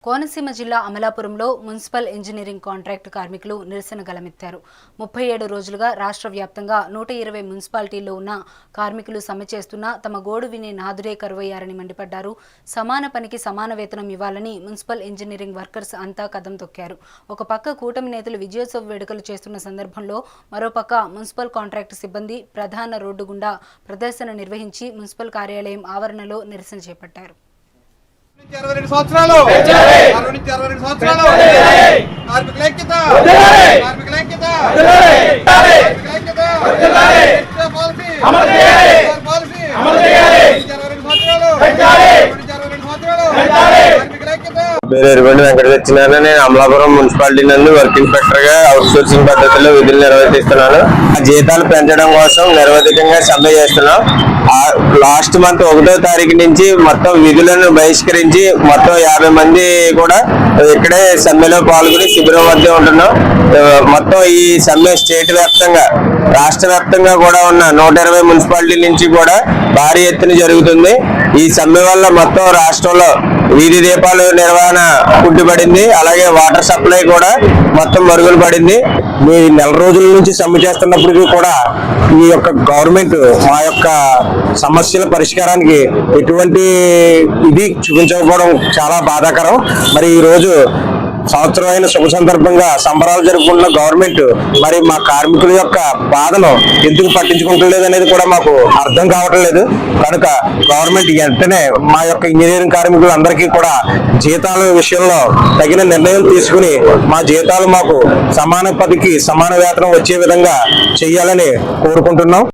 కోనసీమ జిల్లా అమలాపురంలో municipal engineering contract కార్మికులు నిరసన గలమెత్తారు. 37 రోజులుగా రాష్ట్ర వ్యాప్తంగా 120 మున్సిపాలిటీల్లో ఉన్న కార్మికులు సమ్మె చేస్తున్నా తమ గోడు వినే నాదుడే కరువయ్యారని మండిపడ్డారు. సమాన పనికి సమాన వేతనం ఇవ్వాలని మున్సిపల్ ఇంజనీరింగ్ వర్కర్స్ అంతా కదం తొక్కారు. ఒక పక్క కూటమి నేతలు విజయోత్సవ వేడుకలు చేస్తున్న సందర్భంలో మరోపక్క మున్సిపల్ కాంట్రాక్ట్ సిబ్బంది ప్రధాన రోడ్డు గుండా ప్రదర్శన నిర్వహించి మున్సిపల్ కార్యాలయం ఆవరణలో నిరసన చేపట్టారు. 62 సంవత్సరాలు 62 సంవత్సరాలు కార్మికుల ఐక్యత కార్మికుల ఐక్యత కార్మికుల ఐక్యత పాలసీ అమలు చేయాలి పాలసీ అమలు చేయాలి 62 సంవత్సరాలు 62 సంవత్సరాలు కార్మికుల ఐక్యత నేను అమలాపురం మున్సిపాలిటీ నందు వర్క్ ఇన్స్పెక్టర్ గా అవుట్ సోర్సింగ్ పద్ధతిలో విధులు నిర్వహిస్తున్నాను. జీతాలు పెంచడం కోసం నిరవధికంగా సమ్మె చేస్తున్నాం. లాస్ట్ మంత్ 1వ తారీఖు నుంచి మొత్తం విధులను బహిష్కరించి మొత్తం 50 మంది కూడా ఇక్కడే సమ్మెలో పాల్గొని శిబిరం వద్ద ఉంటున్నాం. మొత్తం ఈ సమ్మె స్టేట్ వ్యాప్తంగా రాష్ట్ర వ్యాప్తంగా కూడా ఉన్న 120 మున్సిపాలిటీల నుంచి కూడా భారీ ఎత్తున జరుగుతుంది. ఈ సమ్మె వల్ల మొత్తం రాష్ట్రంలో వీధి దీపాలు నిర్వహణ కుంటుపడింది. అలాగే వాటర్ సప్లై కూడా మొత్తం మరుగులు పడింది. మీ నెల రోజుల నుంచి సమ్మె చేస్తున్నప్పటికీ కూడా ఈ యొక్క గవర్నమెంట్ మా యొక్క సమస్యల పరిష్కారానికి ఎటువంటి ఇది చూపించకపోవడం చాలా బాధాకరం. మరి ఈ రోజు సంవత్సరమైన శుభ సందర్భంగా సంబరాలు జరుపుకుంటున్న గవర్నమెంట్ మరి మా కార్మికుల యొక్క బాధను ఎందుకు పట్టించుకుంటలేదు అనేది కూడా మాకు అర్థం కావటం లేదు. కనుక గవర్నమెంట్ వెంటనే మా యొక్క ఇంజనీరింగ్ కార్మికులందరికీ కూడా జీతాల విషయంలో తగిన నిర్ణయం తీసుకుని మా జీతాలు మాకు సమాన పదికి సమాన వేతనం వచ్చే విధంగా చేయాలని కోరుకుంటున్నాం.